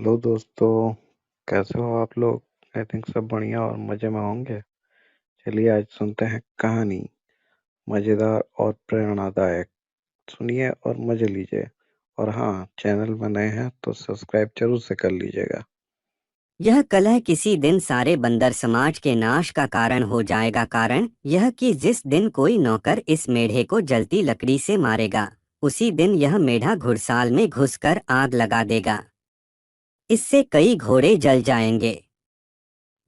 Hello दोस्तों। कैसे हो आप लोग? आई थिंक सब बढ़िया और मज़े में होंगे। चलिए आज सुनते हैं कहानी, मज़ेदार और प्रेरणादायक। सुनिए और मज़े लीजिए। और हाँ, चैनल में नए हैं तो सब्सक्राइब जरूर से कर लीजिएगा। यह कलह किसी दिन सारे बंदर समाज के नाश का कारण हो जाएगा। कारण यह कि जिस दिन कोई नौकर इस मेढ़े को जलती लकड़ी से मारेगा, उसी दिन यह मेढ़ा घुड़साल में घुसकर आग लगा देगा। इससे कई घोड़े जल जाएंगे।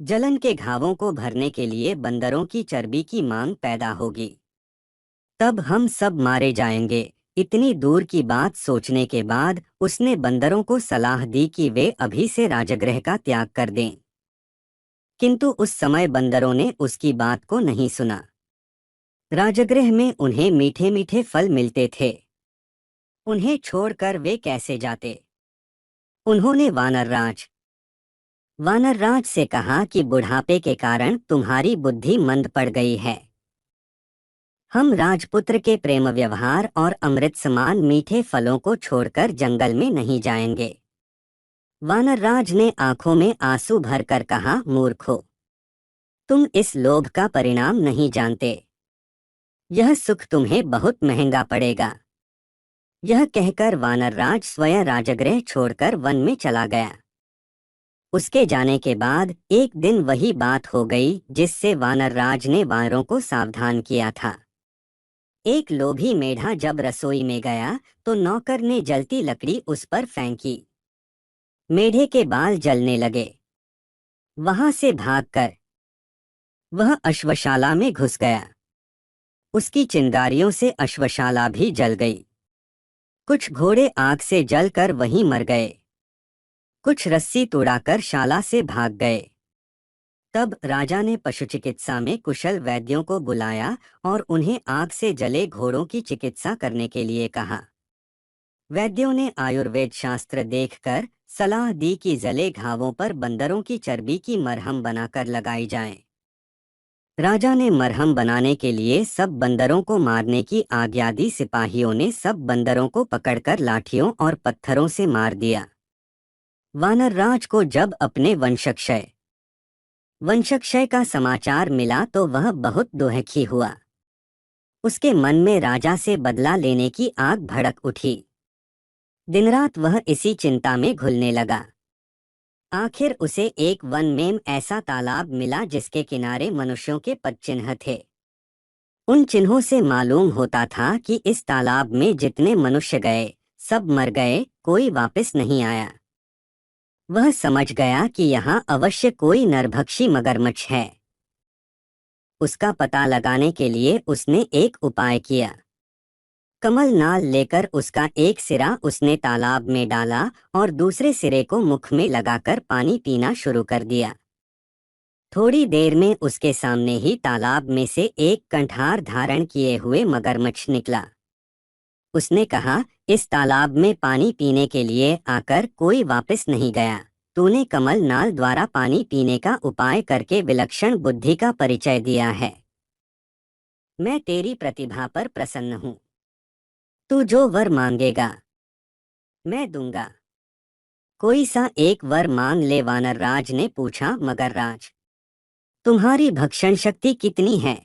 जलन के घावों को भरने के लिए बंदरों की चर्बी की मांग पैदा होगी। तब हम सब मारे जाएंगे। इतनी दूर की बात सोचने के बाद उसने बंदरों को सलाह दी कि वे अभी से राजगृह का त्याग कर दें। किंतु उस समय बंदरों ने उसकी बात को नहीं सुना। राजगृह में उन्हें मीठे मीठे फल मिलते थे। उन्हें छोड़कर वे कैसे जाते? उन्होंने वानरराज से कहा कि बुढ़ापे के कारण तुम्हारी बुद्धि मंद पड़ गई है। हम राजपुत्र के प्रेम व्यवहार और अमृत समान मीठे फलों को छोड़कर जंगल में नहीं जाएंगे। वानरराज ने आंखों में आंसू भरकर कहा, मूर्खो, तुम इस लोभ का परिणाम नहीं जानते। यह सुख तुम्हें बहुत महंगा पड़ेगा। यह कहकर वानरराज स्वयं राजगृह छोड़कर वन में चला गया। उसके जाने के बाद एक दिन वही बात हो गई जिससे वानरराज ने वानरों को सावधान किया था। एक लोभी मेढ़ा जब रसोई में गया तो नौकर ने जलती लकड़ी उस पर फेंकी। मेढ़े के बाल जलने लगे। वहां से भागकर वह अश्वशाला में घुस गया। उसकी चिंगारियों से अश्वशाला भी जल गई। कुछ घोड़े आग से जलकर वहीं मर गए। कुछ रस्सी तोड़ाकर शाला से भाग गए। तब राजा ने पशु चिकित्सा में कुशल वैद्यों को बुलाया और उन्हें आग से जले घोड़ों की चिकित्सा करने के लिए कहा। वैद्यों ने आयुर्वेद शास्त्र देखकर सलाह दी कि जले घावों पर बंदरों की चर्बी की मरहम बनाकर लगाई जाए। राजा ने मरहम बनाने के लिए सब बंदरों को मारने की आज्ञा दी। सिपाहियों ने सब बंदरों को पकड़कर लाठियों और पत्थरों से मार दिया। वानरराज को जब अपने वंशक्षय का समाचार मिला तो वह बहुत दुखी हुआ। उसके मन में राजा से बदला लेने की आग भड़क उठी। दिन रात वह इसी चिंता में घुलने लगा। आखिर उसे एक वन में ऐसा तालाब मिला जिसके किनारे मनुष्यों के पदचिन्ह थे। उन चिन्हों से मालूम होता था कि इस तालाब में जितने मनुष्य गए सब मर गए, कोई वापस नहीं आया। वह समझ गया कि यहाँ अवश्य कोई नरभक्षी मगरमच्छ है। उसका पता लगाने के लिए उसने एक उपाय किया। कमल नाल लेकर उसका एक सिरा उसने तालाब में डाला और दूसरे सिरे को मुख में लगाकर पानी पीना शुरू कर दिया। थोड़ी देर में उसके सामने ही तालाब में से एक कंठार धारण किए हुए मगरमच्छ निकला। उसने कहा, इस तालाब में पानी पीने के लिए आकर कोई वापस नहीं गया। तूने कमल नाल द्वारा पानी पीने का उपाय करके विलक्षण बुद्धि का परिचय दिया है। मैं तेरी प्रतिभा पर प्रसन्न हूँ। तू जो वर मांगेगा मैं दूंगा। कोई सा एक वर मांग ले, वानरराज ने पूछा। मगरराज, तुम्हारी भक्षण शक्ति कितनी है?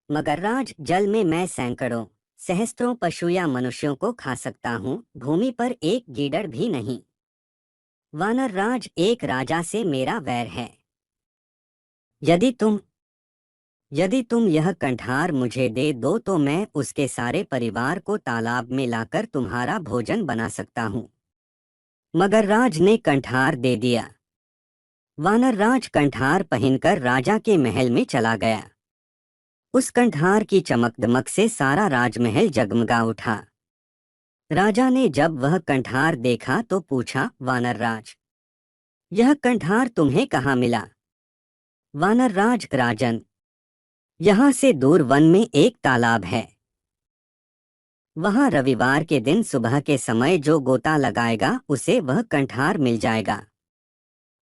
मगरराज, जल में मैं सैकड़ों सहस्त्रों पशु या मनुष्यों को खा सकता हूँ, भूमि पर एक गीदड़ भी नहीं। वानरराज, एक राजा से मेरा वैर है। यदि तुम यदि तुम यह कंठार मुझे दे दो तो मैं उसके सारे परिवार को तालाब में लाकर तुम्हारा भोजन बना सकता हूँ। मगरराज ने कंठार दे दिया। वानरराज कंठार पहनकर राजा के महल में चला गया। उस कंठार की चमक दमक से सारा राजमहल जगमगा उठा। राजा ने जब वह कंठार देखा तो पूछा, वानरराज, यह कंठार तुम्हें कहाँ मिला? वानरराज, राजन, यहाँ से दूर वन में एक तालाब है। वहाँ रविवार के दिन सुबह के समय जो गोता लगाएगा उसे वह कंठार मिल जाएगा।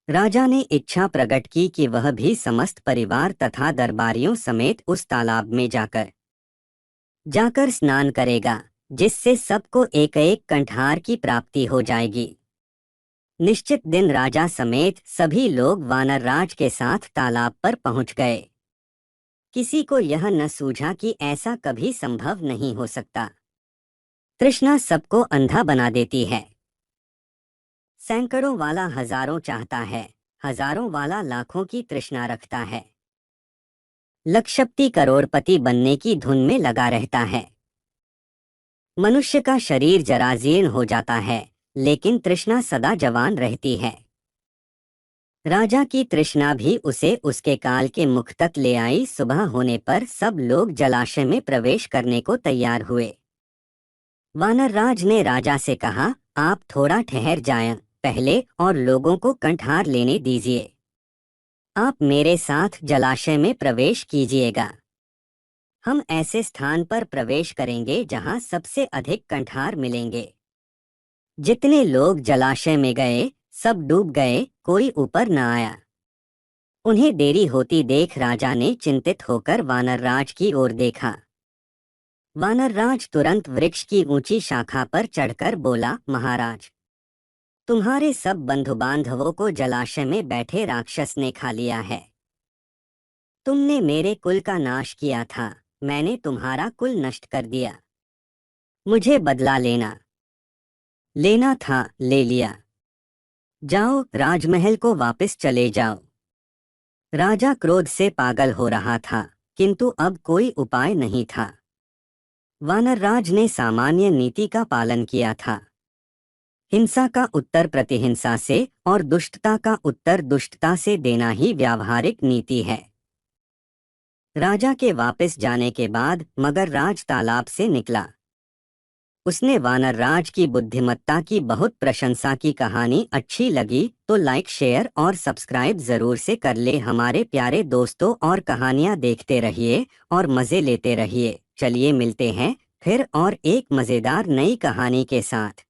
राजा ने इच्छा प्रकट की कि वह भी समस्त परिवार तथा दरबारियों समेत उस तालाब में जाकर स्नान करेगा, जिससे सबको एक एक कंठार की प्राप्ति हो जाएगी। निश्चित दिन राजा समेत सभी लोग वानर राज के साथ तालाब पर पहुंच गए। किसी को यह न सूझा कि ऐसा कभी संभव नहीं हो सकता। तृष्णा सबको अंधा बना देती है। सैकड़ों वाला हजारों चाहता है, हजारों वाला लाखों की तृष्णा रखता है। लक्षपति करोड़पति बनने की धुन में लगा रहता है। मनुष्य का शरीर जराजीर्ण हो जाता है, लेकिन तृष्णा सदा जवान रहती है। राजा की तृष्णा भी उसे उसके काल के मुख तक ले आई। सुबह होने पर सब लोग जलाशय में प्रवेश करने को तैयार हुए। वानरराज ने राजा से कहा, आप थोड़ा ठहर जाएं पहले और लोगों को कंठार लेने दीजिए। आप मेरे साथ जलाशय में प्रवेश कीजिएगा। हम ऐसे स्थान पर प्रवेश करेंगे जहां सबसे अधिक कंठार मिलेंगे। जितने लोग जलाशय में गए सब डूब गए, कोई ऊपर न आया। उन्हें देरी होती देख राजा ने चिंतित होकर वानरराज की ओर देखा। वानरराज तुरंत वृक्ष की ऊंची शाखा पर चढ़कर बोला, महाराज, तुम्हारे सब बंधु बांधवों को जलाशय में बैठे राक्षस ने खा लिया है। तुमने मेरे कुल का नाश किया था, मैंने तुम्हारा कुल नष्ट कर दिया। मुझे बदला लेना था, ले लिया। जाओ, राजमहल को वापस चले जाओ। राजा क्रोध से पागल हो रहा था, किंतु अब कोई उपाय नहीं था। वानरराज ने सामान्य नीति का पालन किया था। हिंसा का उत्तर प्रतिहिंसा से और दुष्टता का उत्तर दुष्टता से देना ही व्यावहारिक नीति है। राजा के वापस जाने के बाद मगरराज तालाब से निकला। उसने वानरराज की बुद्धिमत्ता की बहुत प्रशंसा की। कहानी अच्छी लगी तो लाइक, शेयर और सब्सक्राइब जरूर से कर ले हमारे प्यारे दोस्तों, और कहानियां देखते रहिए और मजे लेते रहिए। चलिए मिलते हैं फिर और एक मजेदार नई कहानी के साथ।